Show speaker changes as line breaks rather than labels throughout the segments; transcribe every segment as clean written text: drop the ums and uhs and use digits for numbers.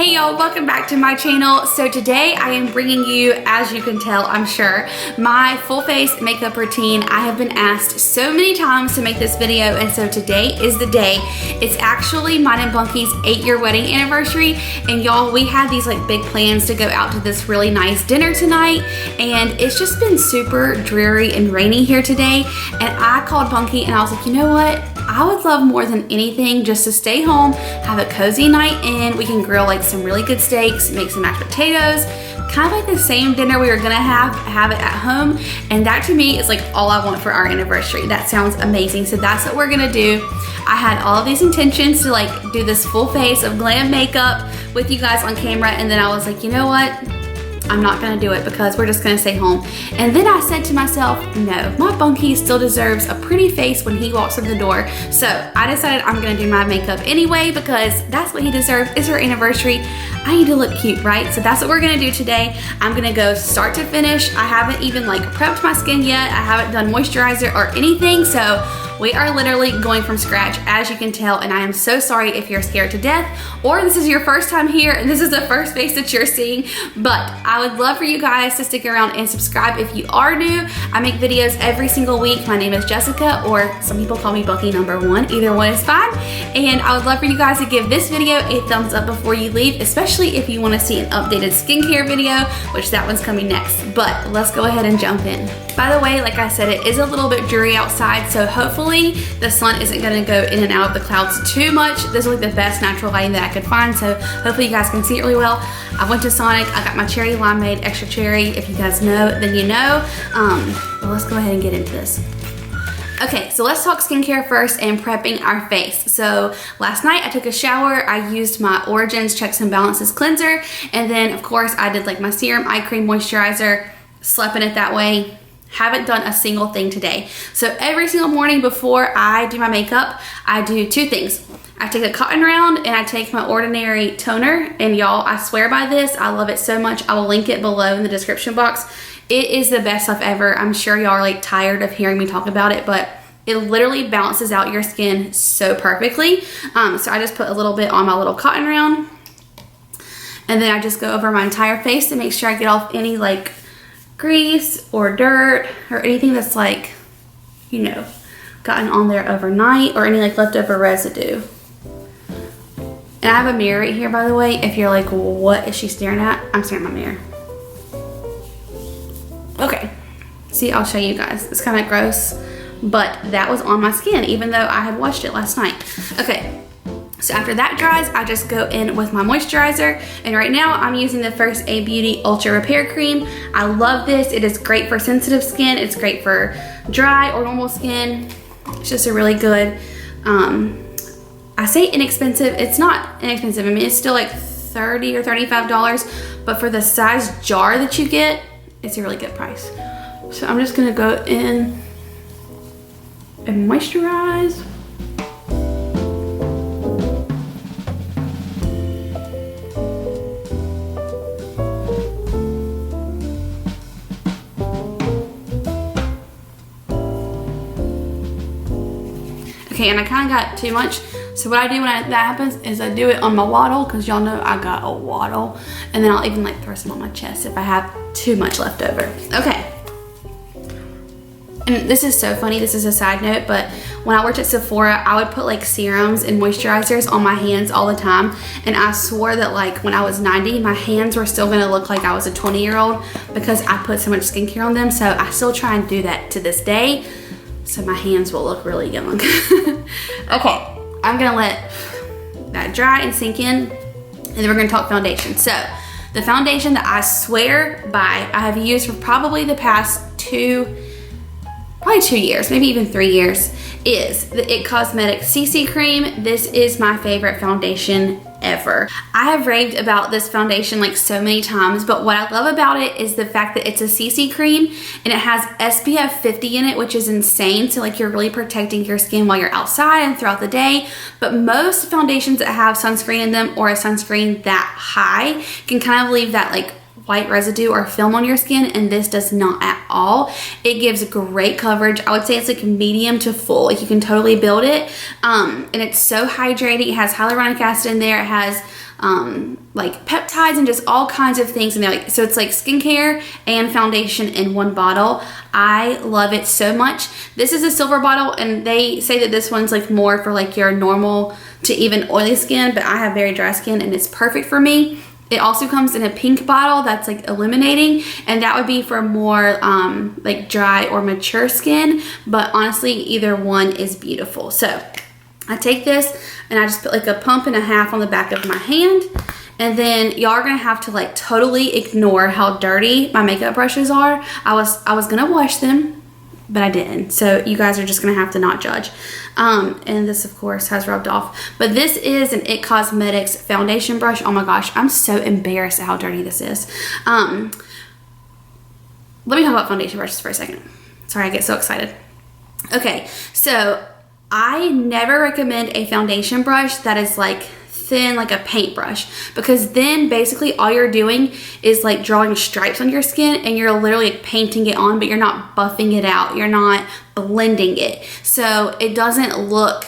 Hey y'all, welcome back to my channel. So today I am bringing you, as you can tell, I'm sure, my full face makeup routine. I have been asked so many times to make this video, and so today is the day. It's actually mine and Bunky's 8-year wedding anniversary, and y'all, we had these like big plans to go out to this really nice dinner tonight, and it's just been super dreary and rainy here today, and I called Bunky and I was like, you know what? I would love more than anything just to stay home, have a cozy night in. We can grill like some really good steaks, make some mashed potatoes, kind of like the same dinner we were gonna have it at home. And that to me is like all I want for our anniversary. That sounds amazing. So that's what we're gonna do. I had all of these intentions to like do this full face of glam makeup with you guys on camera. And then I was like, you know what? I'm not gonna do it because we're just gonna stay home. And then I said to myself, no, my Bunky still deserves a pretty face when he walks in the door. So I decided I'm gonna do my makeup anyway because that's what he deserves. It's our anniversary. I need to look cute, right? So that's what we're gonna do today. I'm gonna go start to finish. I haven't even like prepped my skin yet. I haven't done moisturizer or anything. So we are literally going from scratch, as you can tell, and I am so sorry if you're scared to death or this is your first time here and this is the first face that you're seeing, but I would love for you guys to stick around and subscribe if you are new. I make videos every single week. My name is Jessica, or some people call me Bunky #1. Either one is fine, and I would love for you guys to give this video a thumbs up before you leave, especially if you want to see an updated skincare video, which that one's coming next. But let's go ahead and jump in. By the way, like I said, it is a little bit dreary outside, so hopefully the sun isn't going to go in and out of the clouds too much. This is like the best natural lighting that I could find, so hopefully you guys can see it really well. I went to Sonic. I got my cherry limeade extra cherry. If you guys know, then you know. Well, let's go ahead and get into this. Okay, so let's talk skincare first and prepping our face. So last night I took a shower. I used my Origins Checks and Balances cleanser, and then of course I did like my serum, eye cream, moisturizer, slept in it that way. Haven't done a single thing today. So every single morning before I do my makeup, I do two things. I take a cotton round and I take my Ordinary toner, and y'all, I swear by this. I love it so much. I will link it below in the description box. It is the best stuff ever. I'm sure y'all are like tired of hearing me talk about it, but it literally balances out your skin so perfectly. So I just put a little bit on my little cotton round, and then I just go over my entire face to make sure I get off any like grease or dirt or anything that's like, you know, gotten on there overnight, or any like leftover residue. And I have a mirror right here, by the way, if you're like, what is she staring at? I'm staring at my mirror. Okay, see, I'll show you guys. It's kind of gross, but that was on my skin even though I had washed it last night. Okay, so after that dries, I just go in with my moisturizer, and right now I'm using the First Aid Beauty Ultra Repair Cream. I love this. It is great for sensitive skin. It's great for dry or normal skin. It's just a really good, I say inexpensive. It's not inexpensive. I mean, it's still like $30 or $35, but for the size jar that you get, it's a really good price. So I'm just gonna go in and moisturize. Okay, and I kind of got too much. So what I do when that happens is I do it on my waddle, because y'all know I got a waddle. And then I'll even like throw some on my chest if I have too much left over. Okay. And this is so funny, this is a side note, but when I worked at Sephora, I would put like serums and moisturizers on my hands all the time. And I swore that like when I was 90, my hands were still gonna look like I was a 20-year-old because I put so much skincare on them. So I still try and do that to this day, so my hands will look really young. Okay, I'm gonna let that dry and sink in, and then we're gonna talk foundation. So the foundation that I swear by, I have used for probably the past probably 2 years, maybe even 3 years, is the IT Cosmetics CC Cream. This is my favorite foundation ever. I have raved about this foundation like so many times, but what I love about it is the fact that it's a CC cream and it has SPF 50 in it, which is insane. So like you're really protecting your skin while you're outside and throughout the day. But most foundations that have sunscreen in them, or a sunscreen that high, can kind of leave that like white residue or film on your skin, and this does not at all. It gives great coverage. I would say it's like medium to full. Like you can totally build it, and it's so hydrating. It has hyaluronic acid in there. It has like peptides and just all kinds of things in there. Like, so it's like skincare and foundation in one bottle. I love it so much. This is a silver bottle, and they say that this one's like more for like your normal to even oily skin, but I have very dry skin and it's perfect for me. It also comes in a pink bottle that's like illuminating, and that would be for more like dry or mature skin, but honestly either one is beautiful. So I take this and I just put like a pump and a half on the back of my hand, and then y'all are gonna have to like totally ignore how dirty my makeup brushes are. I was gonna wash them, but I didn't. So you guys are just gonna have to not judge. And this of course has rubbed off, but this is an IT Cosmetics foundation brush. Oh my gosh, I'm so embarrassed at how dirty this is. Let me talk about foundation brushes for a second. Sorry, I get so excited. Okay, so I never recommend a foundation brush that is like thin, like a paintbrush, because then basically all you're doing is like drawing stripes on your skin and you're literally like painting it on, but you're not buffing it out, you're not blending it, so it doesn't look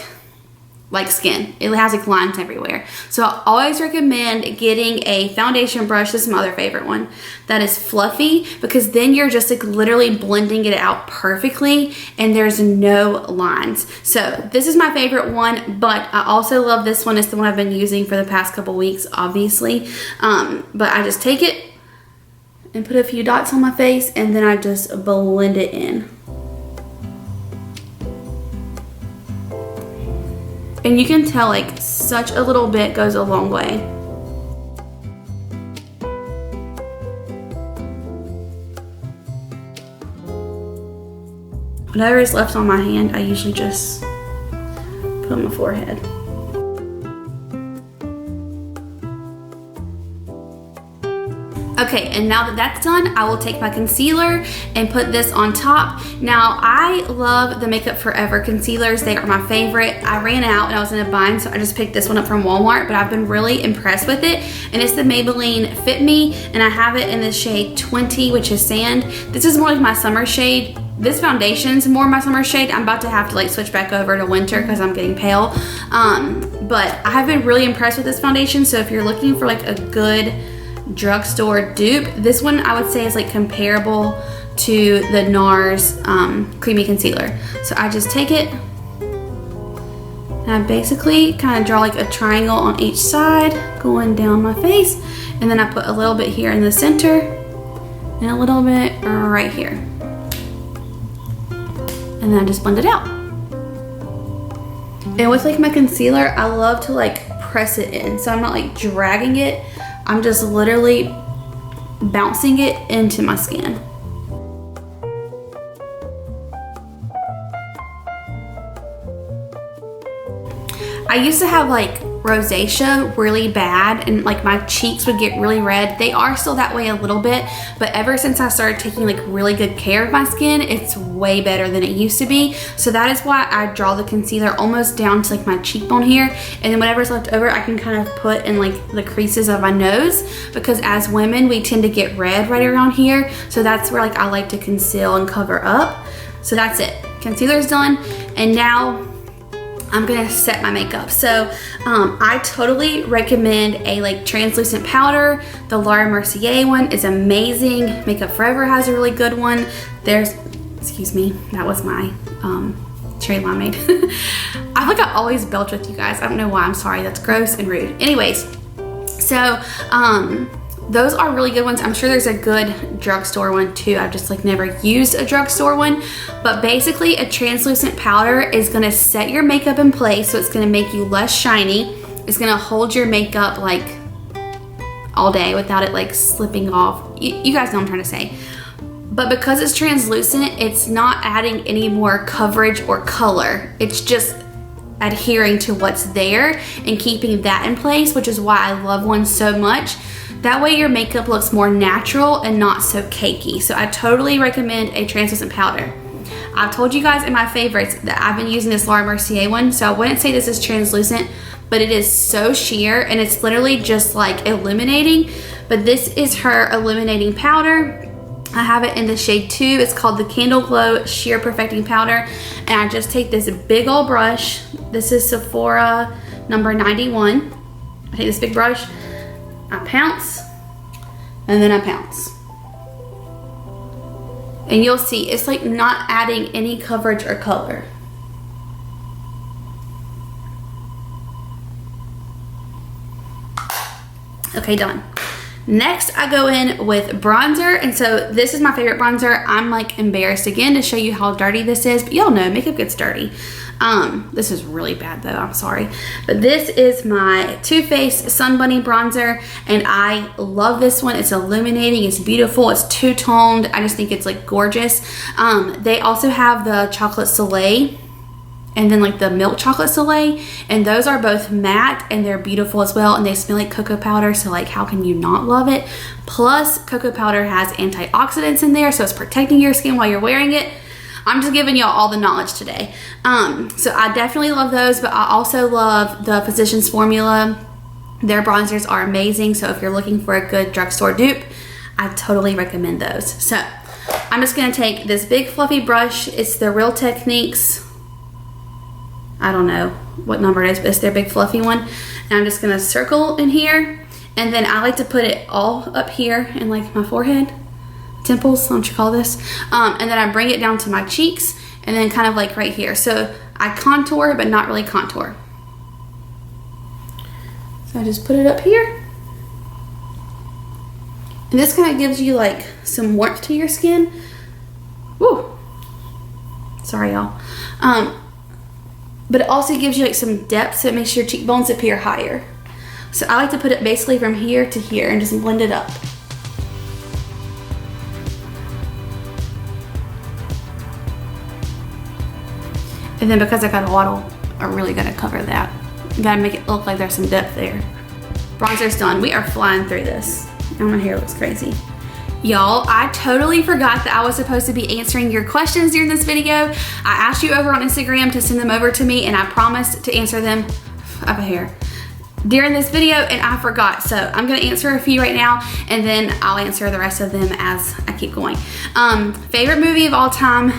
like skin. It has like lines everywhere. So I always recommend getting a foundation brush. This is my other favorite one, that is fluffy, because then you're just like literally blending it out perfectly and there's no lines. So this is my favorite one, but I also love this one. It's the one I've been using for the past couple weeks, obviously. But I just take it and put a few dots on my face, and then I just blend it in. And you can tell like such a little bit goes a long way. Whatever is left on my hand, I usually just put on my forehead. Okay, and now that that's done, I will take my concealer and put this on top. Now, I love the Makeup Forever concealers. They are my favorite. I ran out and I was in a bind, so I just picked this one up from Walmart, but I've been really impressed with it. And it's the Maybelline Fit Me, and I have it in the shade 20, which is Sand. This is more like my summer shade. This foundation's more my summer shade. I'm about to have to like switch back over to winter because I'm getting pale. But I have been really impressed with this foundation, so if you're looking for like a good drugstore dupe, this one I would say is like comparable to the NARS creamy concealer. So I just take it and I basically kind of draw like a triangle on each side going down my face, and then I put a little bit here in the center and a little bit right here, and then I just blend it out. And with like my concealer, I love to like press it in, so I'm not like dragging it, I'm just literally bouncing it into my skin. I used to have like rosacea really bad, and like my cheeks would get really red. They are still that way a little bit, but ever since I started taking like really good care of my skin, it's way better than it used to be. So that is why I draw the concealer almost down to like my cheekbone here, and then whatever's left over I can kind of put in like the creases of my nose, because as women we tend to get red right around here, so that's where like I like to conceal and cover up. So that's it, concealer's done, and now I'm gonna set my makeup. So I totally recommend a like translucent powder. The Laura Mercier one is amazing. Makeup Forever has a really good one. There's, excuse me, that was my cherry limeade. I feel like I always belch with you guys. I don't know why, I'm sorry, that's gross and rude. Anyways, so those are really good ones. I'm sure there's a good drugstore one too. I've just like never used a drugstore one, but basically a translucent powder is gonna set your makeup in place, so it's gonna make you less shiny. It's gonna hold your makeup like all day without it like slipping off. You guys know what I'm trying to say. But because it's translucent, it's not adding any more coverage or color. It's just adhering to what's there and keeping that in place, which is why I love one so much. That way your makeup looks more natural and not so cakey. So I totally recommend a translucent powder. I've told you guys in my favorites that I've been using this Laura Mercier one, so I wouldn't say this is translucent, but it is so sheer and it's literally just like illuminating. But this is her illuminating powder. I have it in the shade 2. It's called the Candle Glow Sheer Perfecting Powder. And I just take this big old brush. This is Sephora number 91. I take this big brush, I pounce, and then I pounce. And you'll see, it's like not adding any coverage or color. Okay, done. Next, I go in with bronzer, and so this is my favorite bronzer. I'm like embarrassed again to show you how dirty this is, but y'all know makeup gets dirty. This is really bad though, I'm sorry. But this is my Too Faced Sun Bunny bronzer, and I love this one. It's illuminating, it's beautiful, it's two-toned. I just think it's like gorgeous. They also have the Chocolate Soleil, and then like the milk chocolate soleil, and those are both matte and they're beautiful as well, and they smell like cocoa powder, so like how can you not love it? Plus cocoa powder has antioxidants in there, so it's protecting your skin while you're wearing it. I'm just giving y'all all the knowledge today. So I definitely love those, but I also love the Physicians Formula. Their bronzers are amazing, so if you're looking for a good drugstore dupe, I totally recommend those. So I'm just gonna take this big fluffy brush. It's the Real Techniques, I don't know what number it is, but it's their big fluffy one. And I'm just gonna circle in here. And then I like to put it all up here in like my forehead, temples, what you call this. And then I bring it down to my cheeks and then kind of like right here. So I contour, but not really contour. So I just put it up here. And this kind of gives you like some warmth to your skin. Woo. Sorry, y'all. But it also gives you like some depth, so it makes your cheekbones appear higher. So I like to put it basically from here to here and just blend it up. And then because I got a waddle, I'm really gonna cover that. Gotta make it look like there's some depth there. Bronzer's done. We are flying through this. And my hair looks crazy. Y'all, I totally forgot that I was supposed to be answering your questions during this video. I asked you over on Instagram to send them over to me, and I promised to answer them up here during this video, and I forgot. So I'm gonna answer a few right now, and then I'll answer the rest of them as I keep going. Favorite movie of all time,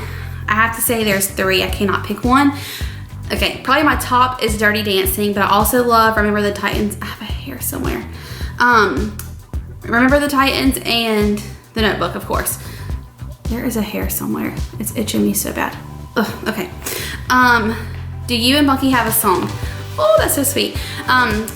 I have to say there's three. I cannot pick one. Okay, probably my top is Dirty Dancing, but I also love Remember the Titans. I have a hair somewhere. Remember the Titans and The Notebook, of course. There is a hair somewhere. It's itching me so bad. Ugh, okay. Do you and Bunky have a song? Oh, that's so sweet.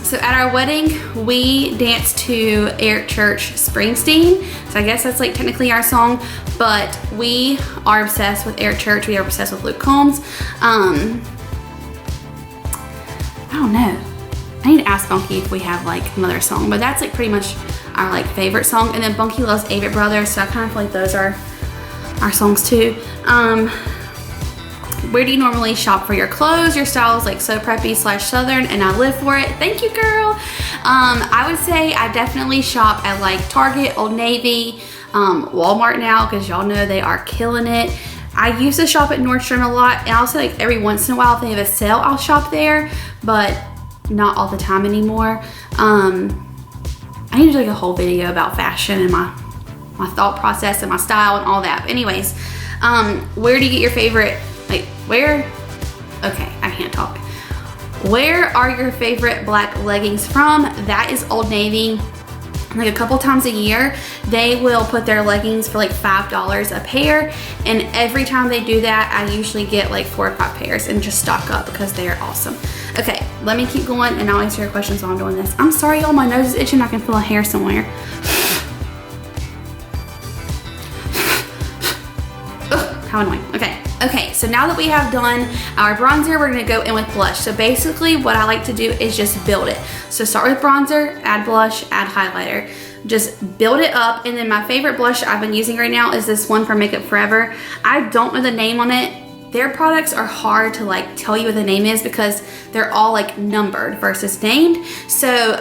So at our wedding, we danced to Eric Church Springsteen. So I guess that's like technically our song, but we are obsessed with Eric Church. We are obsessed with Luke Combs. I don't know. I need to ask Bunky if we have like another song, but that's like pretty much our like favorite song. And then Bunky loves Avett Brothers, so I kind of feel like those are our songs too. Where do you normally shop for your clothes? Your style is like so preppy / southern, and I live for it. Thank you, girl. I would say I definitely shop at like Target, Old Navy, Walmart now, because y'all know they are killing it. I used to shop at Nordstrom a lot, and also like every once in a while if they have a sale, I'll shop there, but not all the time anymore. I need to do like a whole video about fashion and my thought process and my style and all that. But anyways, where do you get your favorite, like where, okay, I can't talk. Where are your favorite black leggings from? That is Old Navy. Like a couple times a year, they will put their leggings for like $5 a pair, and every time they do that, I usually get like 4 or 5 pairs and just stock up because they are awesome. Okay, let me keep going and I'll answer your questions while I'm doing this. I'm sorry, y'all, my nose is itching. I can feel a hair somewhere. Ugh, how annoying. Okay, so now that we have done our bronzer, we're gonna go in with blush. So basically what I like to do is just build it. So start with bronzer, add blush, add highlighter. Just build it up, and then my favorite blush I've been using right now is this one from Makeup Forever. I don't know the name on it. Their products are hard to like tell you what the name is because they're all like numbered versus named. So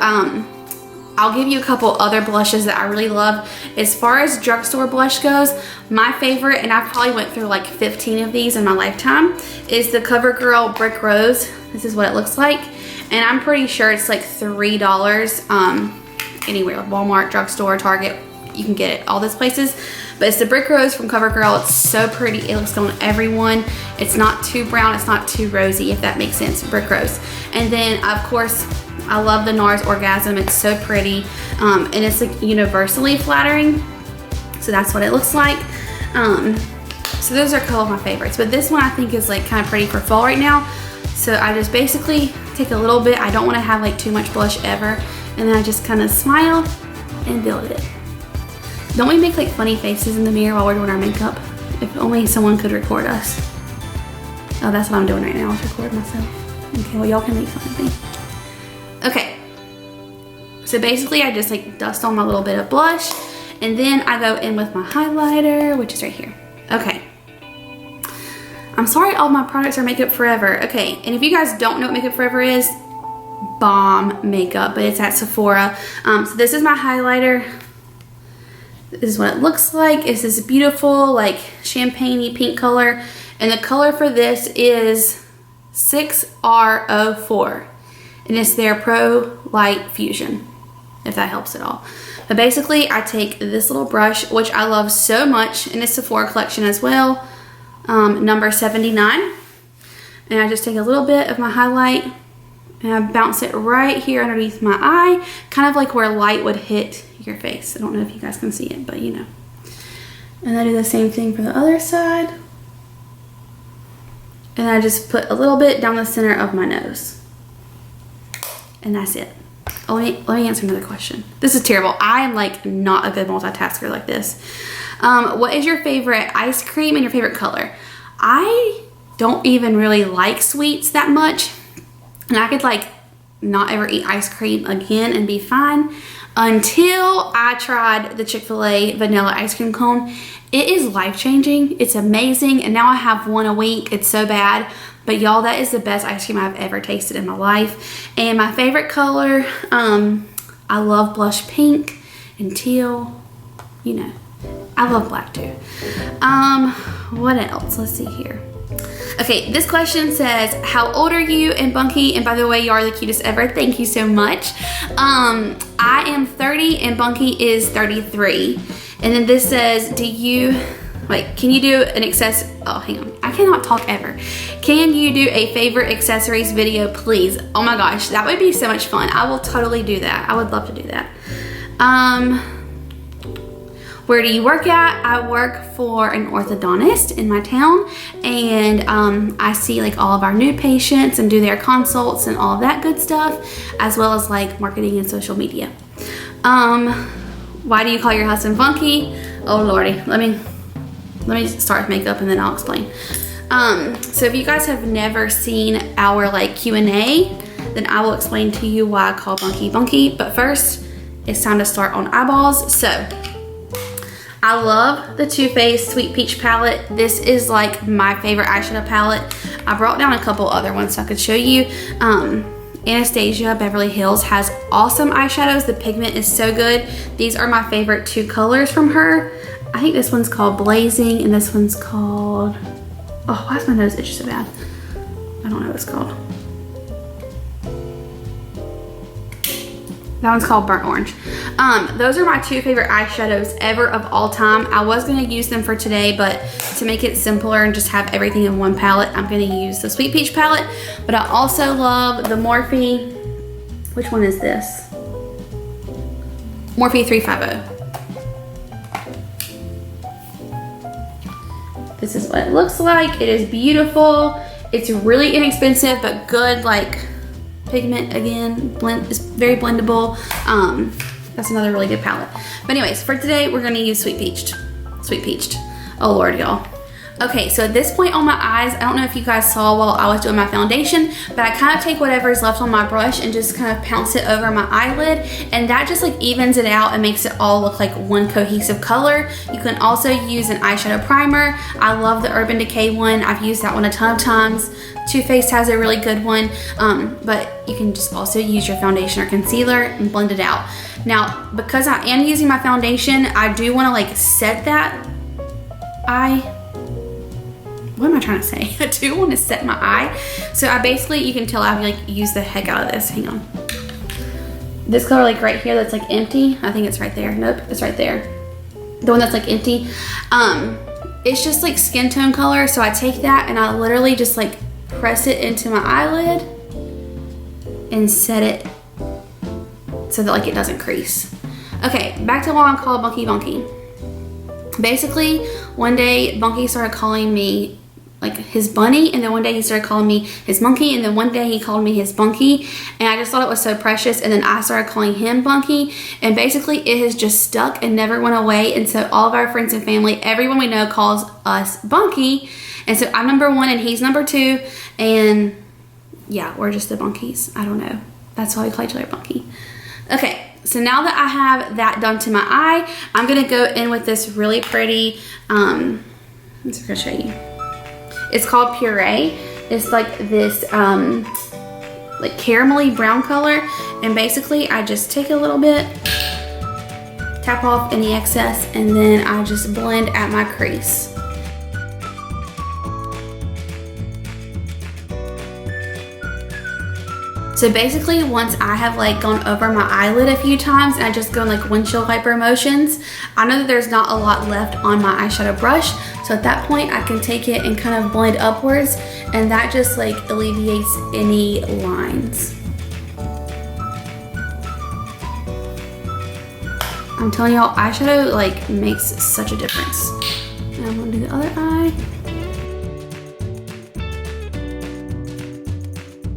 I'll give you a couple other blushes that I really love. As far as drugstore blush goes, my favorite, and I've probably went through like 15 of these in my lifetime, is the CoverGirl Brick Rose. This is what it looks like. And I'm pretty sure it's like $3 anywhere, like Walmart, drugstore, Target. You can get it all those places. But it's the Brick Rose from CoverGirl. It's so pretty. It looks good on everyone. It's not too brown. It's not too rosy, if that makes sense. Brick Rose. And then, of course, I love the NARS Orgasm. It's so pretty, and it's like universally flattering. So that's what it looks like. So those are a couple of my favorites, but this one I think is like kind of pretty for fall right now. So I just basically take a little bit. I don't want to have like too much blush ever, and then I just kind of smile and build it. Don't we make like funny faces in the mirror while we're doing our makeup? If only someone could record us. Oh, that's what I'm doing right now, is record myself. Okay, well y'all can make fun of me. Okay, so basically I just like dust on my little bit of blush, and then I go in with my highlighter, which is right here. Okay. I'm sorry all my products are Makeup Forever. Okay, and if you guys don't know what Makeup Forever is, bomb makeup, but it's at Sephora. So this is my highlighter. This is what it looks like. It's this beautiful like champagne-y pink color, and the color for this is 6R04, and it's their Pro Light Fusion, if that helps at all. But basically I take this little brush, which I love so much, and it's Sephora collection as well, number 79, and I just take a little bit of my highlight and I bounce it right here underneath my eye, kind of like where light would hit your face. I don't know if you guys can see it, but you know. And I do the same thing for the other side. And I just put a little bit down the center of my nose. And that's it. Oh, let me answer another question. This is terrible. I am like not a good multitasker like this. What is your favorite ice cream and your favorite color? I don't even really like sweets that much. And I could like not ever eat ice cream again and be fine, until I tried the Chick-fil-A vanilla ice cream cone. It is life-changing. It's amazing, and now I have one a week. It's so bad, but y'all, that is the best ice cream I've ever tasted in my life. And my favorite color, I love blush pink and teal. You know, I love black too. What else? Let's see here. Okay, this question says, how old are you and Bunky? And by the way, you are the cutest ever. Thank you so much. I am 30 and Bunky is 33. And then this says, can you do an oh, hang on. I cannot talk ever. Can you do a favorite accessories video, please? Oh my gosh, that would be so much fun. I will totally do that. I would love to do that. Where do you work at? I work for an orthodontist in my town, and I see like all of our new patients and do their consults and all of that good stuff, as well as like marketing and social media. Why do you call your husband Funky? Oh lordy, let me start with makeup and then I'll explain. So if you guys have never seen our like Q&A, then I will explain to you why I call Bunky Bunky. But first, it's time to start on eyeballs. So I love the Too Faced Sweet Peach palette. This is like my favorite eyeshadow palette. I brought down a couple other ones so I could show you. Anastasia Beverly Hills has awesome eyeshadows. The pigment is so good. These are my favorite two colors from her. I think this one's called Blazing and this one's called, oh, why is my nose itch so bad? I don't know what it's called. That one's called Burnt Orange. Those are my two favorite eyeshadows ever of all time. I was gonna use them for today, but to make it simpler and just have everything in one palette, I'm gonna use the Sweet Peach palette. But I also love the Morphe, which one is this? Morphe 350. This is what it looks like. It is beautiful. It's really inexpensive, but good, like, pigment again, it's very blendable. That's another really good palette. But anyways, for today, we're gonna use Sweet Peached. Sweet Peached. Oh Lord, y'all. Okay, so at this point on my eyes, I don't know if you guys saw while I was doing my foundation, but I kind of take whatever is left on my brush and just kind of pounce it over my eyelid, and that just like evens it out and makes it all look like one cohesive color. You can also use an eyeshadow primer. I love the Urban Decay one. I've used that one a ton of times. Too Faced has a really good one, but you can just also use your foundation or concealer and blend it out. Now, because I am using my foundation, I do want to like set that eye. What am I trying to say? I do want to set my eye. So I basically, you can tell I've like used the heck out of this. Hang on. This color like right here that's like empty. I think it's right there. Nope, it's right there. The one that's like empty. It's just like skin tone color. So I take that and I literally just like press it into my eyelid and set it so that like it doesn't crease. Okay, back to why I'm called Bunky Bunky. Basically, one day Bunky started calling me like his bunny, and then one day he started calling me his monkey, and then one day he called me his bunky, and I just thought it was so precious, and then I started calling him Bunky, and basically it has just stuck and never went away. And so all of our friends and family, everyone we know, calls us Bunky, and so I'm number 1 and he's number 2, and yeah, we're just the Bunkies. I don't know, that's why we call each other Bunky. Okay, so now that I have that done to my eye, I'm gonna go in with this really pretty I'm just gonna show you. It's called Puree. It's like this like caramelly brown color, and basically I just take a little bit, tap off any excess, and then I just blend at my crease. So basically, once I have like gone over my eyelid a few times and I just go in like windshield wiper motions, I know that there's not a lot left on my eyeshadow brush. So at that point, I can take it and kind of blend upwards, and that just like alleviates any lines. I'm telling y'all, eyeshadow like makes such a difference. And I'm gonna do the other eye.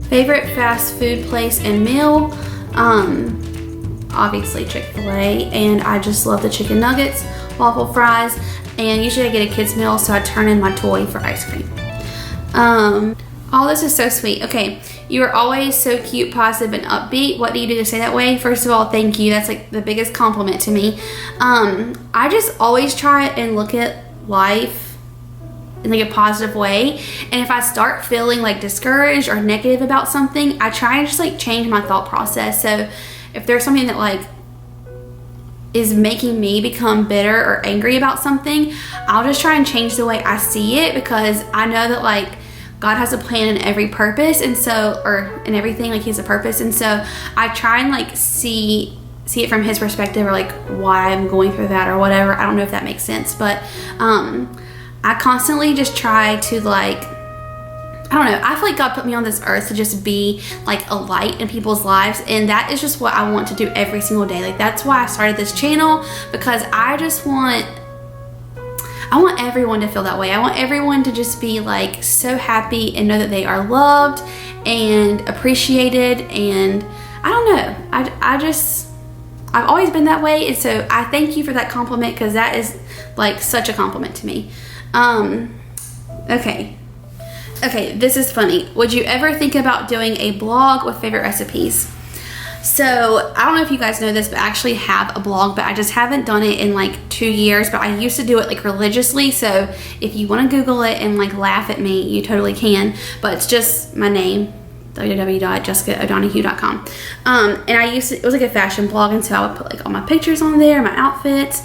Favorite fast food place and meal? Obviously Chick-fil-A, and I just love the chicken nuggets, waffle fries, and usually I get a kid's meal, so I turn in my toy for ice cream. Oh, this is so sweet. Okay, you are always so cute, positive, and upbeat. What do you do to stay that way? First of all, thank you. That's like the biggest compliment to me. I just always try and look at life in like a positive way, and if I start feeling like discouraged or negative about something, I try and just like change my thought process. So if there's something that like is making me become bitter or angry about something, I'll just try and change the way I see it, because I know that like God has a plan in every purpose, and so, or in everything, like he has a purpose, and so I try and like see it from his perspective, or like why I'm going through that or whatever. I don't know if that makes sense, but I constantly just try to like, I don't know, I feel like God put me on this earth to just be like a light in people's lives, and that is just what I want to do every single day. Like that's why I started this channel, because I want everyone to feel that way. I want everyone to just be like so happy and know that they are loved and appreciated, and I don't know, I've always been that way, and so I thank you for that compliment, because that is like such a compliment to me. Okay, this is funny. Would you ever think about doing a blog with favorite recipes? So I don't know if you guys know this, but I actually have a blog, but I just haven't done it in like 2 years, but I used to do it like religiously. So if you want to Google it and like laugh at me, you totally can, but it's just my name, www.jessica'odonahue.com. And it was like a fashion blog, and so I would put like all my pictures on there, my outfits,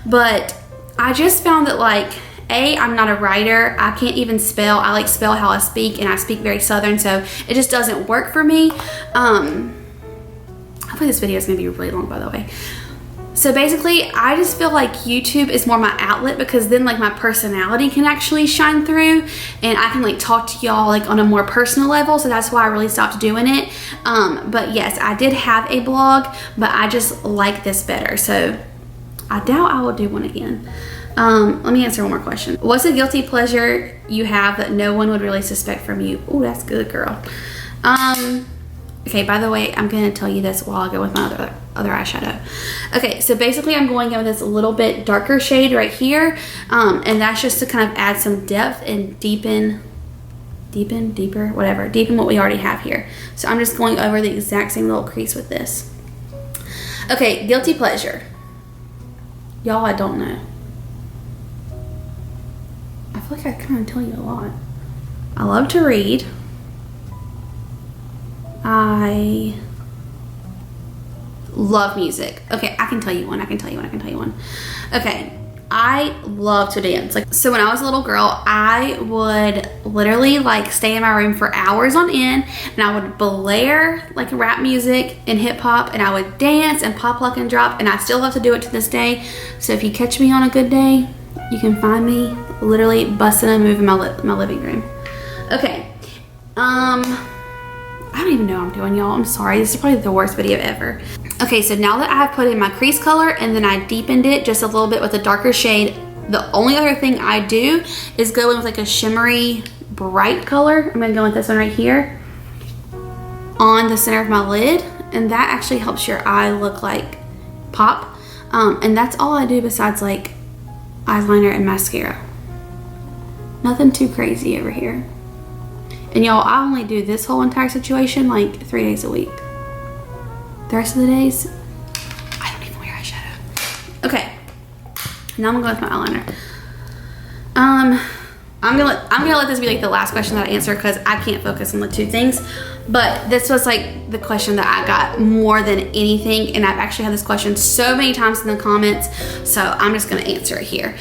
but I just found that like, I'm not a writer. I can't even spell. I like spell how I speak, and I speak very Southern, so it just doesn't work for me. Hopefully this video is gonna be really long, by the way. So basically, I just feel like YouTube is more my outlet, because then like my personality can actually shine through, and I can like talk to y'all like on a more personal level. So that's why I really stopped doing it. But yes, I did have a blog, but I just like this better. So I doubt I will do one again. Let me answer one more question. What's a guilty pleasure you have that no one would really suspect from you? Oh, that's good, girl. Okay, by the way, I'm gonna tell you this while I go with my other eyeshadow. Okay, so basically I'm going in with this little bit darker shade right here, and that's just to kind of add some depth and deepen what we already have here. So I'm just going over the exact same little crease with this. Okay, guilty pleasure. Y'all, I don't know. I feel like I kind of tell you a lot. I love to read. I love music. Okay, I can tell you one. Okay, I love to dance. Like, so when I was a little girl, I would literally like stay in my room for hours on end, and I would blare like rap music and hip hop, and I would dance and pop, lock, and drop, and I still love to do it to this day. So if you catch me on a good day, you can find me literally busting a move in my living room. Okay, I don't even know what I'm doing, y'all. I'm sorry. This is probably the worst video ever. Okay, so now that I have put in my crease color and then I deepened it just a little bit with a darker shade, the only other thing I do is go in with like a shimmery bright color. I'm gonna go with this one right here on the center of my lid, and that actually helps your eye look like pop. And that's all I do besides like eyeliner and mascara. Nothing too crazy over here. And y'all, I only do this whole entire situation like 3 days a week. The rest of the days, I don't even wear eyeshadow. Okay, now I'm gonna go with my eyeliner. I'm gonna let this be like the last question that I answer because I can't focus on the two things. But this was like the question that I got more than anything, and I've actually had this question so many times in the comments, so I'm just gonna answer it here.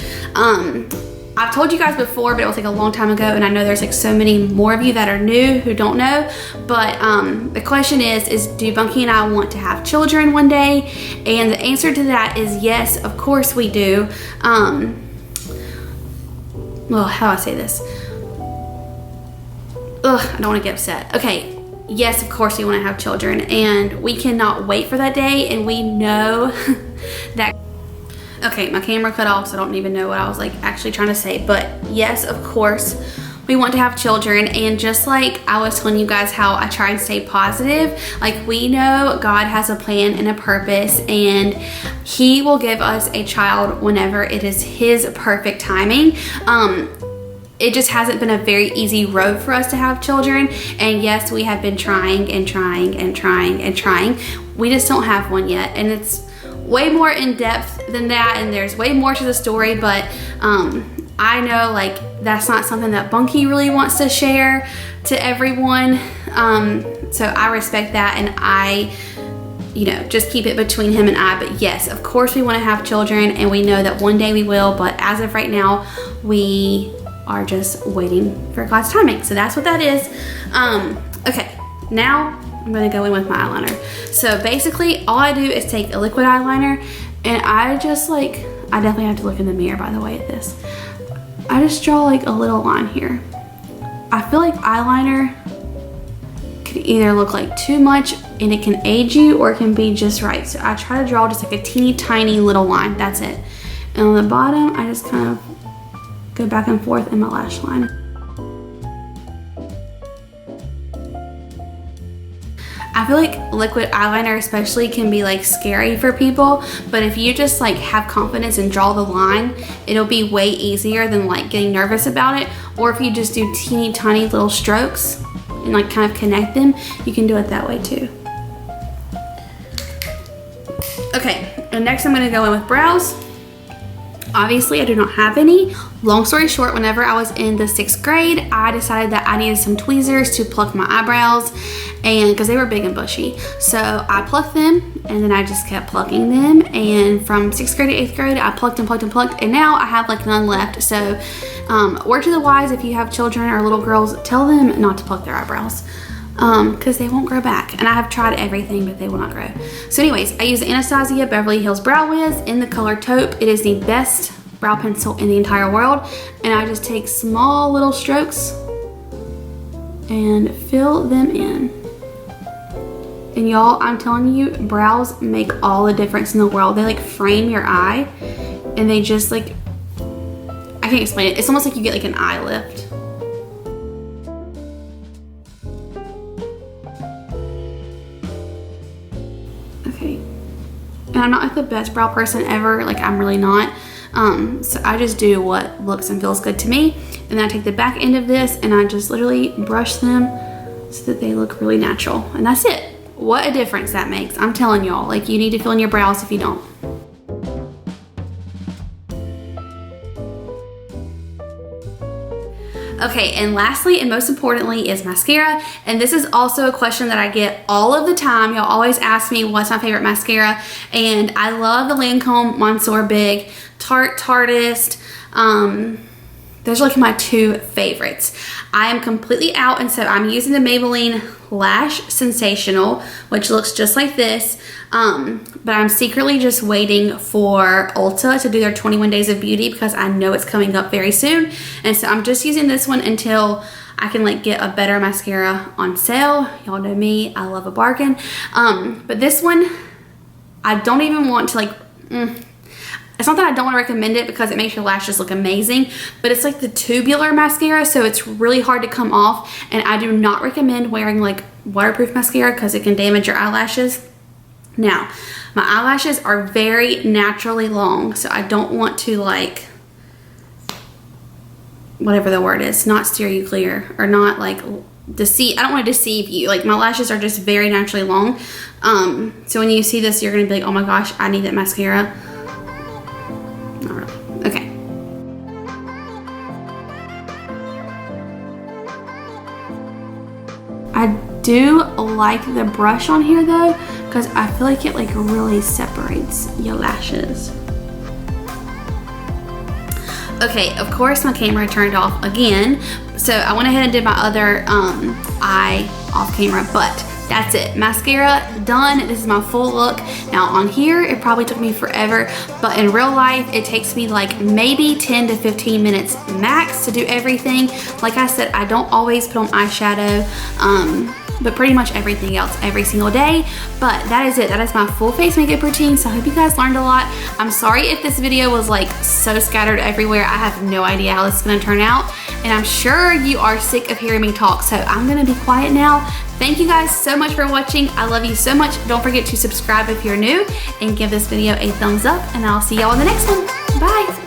I've told you guys before, but it was like a long time ago, and I know there's like so many more of you that are new who don't know, but the question is do Bunky and I want to have children one day? And the answer to that is yes, of course we do. Well, how do I say this? Ugh, I don't want to get upset. Okay, yes, of course we want to have children, and we cannot wait for that day, and we know that. Okay, my camera cut off, so I don't even know what I was like actually trying to say, but yes, of course we want to have children. And just like I was telling you guys how I try and stay positive, like we know God has a plan and a purpose, and he will give us a child whenever it is his perfect timing. It just hasn't been a very easy road for us to have children, and yes, we have been trying and trying and trying and trying. We just don't have one yet, and it's way more in depth than that, and there's way more to the story, but I know like that's not something that Bunky really wants to share to everyone, so I respect that, and I, you know, just keep it between him and I. But yes, of course we want to have children, and we know that one day we will, but as of right now we are just waiting for God's timing. So that's what that is. Okay, now I'm gonna go in with my eyeliner. So basically all I do is take a liquid eyeliner, and I just like, I definitely have to look in the mirror by the way at this. I just draw like a little line here. I feel like eyeliner can either look like too much and it can age you, or it can be just right. So I try to draw just like a teeny tiny little line, that's it. And on the bottom, I just kind of go back and forth in my lash line. I feel like liquid eyeliner especially can be like scary for people, but if you just like have confidence and draw the line, it'll be way easier than like getting nervous about it. Or if you just do teeny tiny little strokes and like kind of connect them, you can do it that way too. Okay, and next I'm gonna go in with brows. Obviously, I do not have any. Long story short, whenever I was in the 6th grade, I decided that I needed some tweezers to pluck my eyebrows, and because they were big and bushy. So I plucked them, and then I just kept plucking them. And from 6th grade to 8th grade, I plucked and plucked and plucked, and now I have like none left. So word to the wise, if you have children or little girls, tell them not to pluck their eyebrows, because they won't grow back. And I have tried everything, but they will not grow. So anyways, I use the Anastasia Beverly Hills Brow Wiz in the color taupe. It is the best brow pencil in the entire world. And I just take small little strokes and fill them in. And y'all, I'm telling you, brows make all the difference in the world. They like frame your eye, and they just like, I can't explain it. It's almost like you get like an eye lift. Okay, and I'm not like the best brow person ever, like I'm really not. So I just do what looks and feels good to me, and then I take the back end of this and I just literally brush them so that they look really natural, and that's it. What a difference that makes. I'm telling y'all, like you need to fill in your brows if you don't. Okay, and lastly and most importantly is mascara. And this is also a question that I get all of the time. Y'all always ask me what's my favorite mascara, and I love the Lancome Monsieur Big, Tartist. Those are like my two favorites. I am completely out, and so I'm using the Maybelline Lash Sensational, which looks just like this. But I'm secretly just waiting for Ulta to do their 21 Days of Beauty because I know it's coming up very soon. And so I'm just using this one until I can like get a better mascara on sale. Y'all know me, I love a bargain. But this one I don't even want to like, it's not that I don't want to recommend it because it makes your lashes look amazing, but it's like the tubular mascara, so it's really hard to come off, and I do not recommend wearing like waterproof mascara because it can damage your eyelashes. Now, my eyelashes are very naturally long, so I don't want to like, whatever the word is, not steer you clear or not like deceive. I don't want to deceive you. Like my lashes are just very naturally long. So when you see this, you're gonna be like, oh my gosh, I need that mascara. Not really. Okay. I do like the brush on here though, because I feel like it like really separates your lashes. Okay, of course my camera turned off again, so I went ahead and did my other eye off camera, but that's it. Mascara done. This is my full look. Now on here, it probably took me forever, but in real life, it takes me like maybe 10 to 15 minutes max to do everything. Like I said, I don't always put on eyeshadow, but pretty much everything else every single day. But that is it. That is my full face makeup routine. So I hope you guys learned a lot. I'm sorry if this video was like so scattered everywhere. I have no idea how this is gonna turn out. And I'm sure you are sick of hearing me talk. So I'm gonna be quiet now. Thank you guys so much for watching. I love you so much. Don't forget to subscribe if you're new and give this video a thumbs up, and I'll see y'all in the next one. Bye.